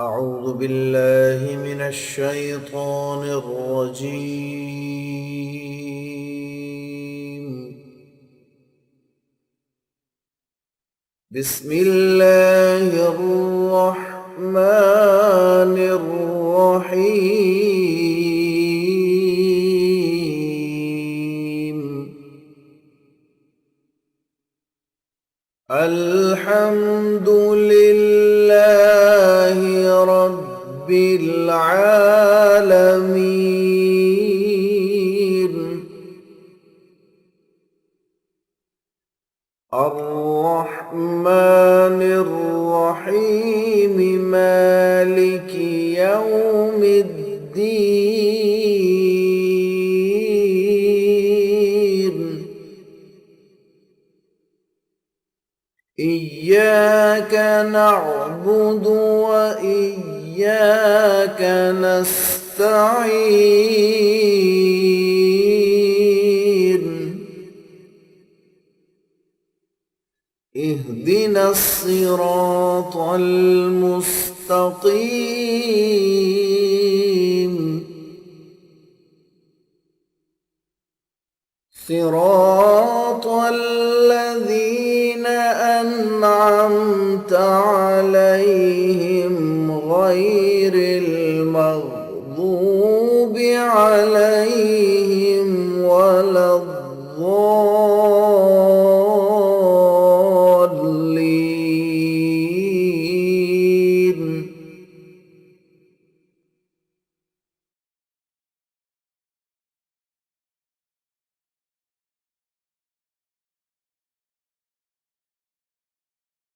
أعوذ بالله من الشيطان الرجيم. بسم الله الرحمن الرحيم. الحمد لله رب العالمين. الرحمن الرحيم مالك يوم الدين. إياك نعبد وإياك نستعين. اهدنا الصراط المستقيم، صراط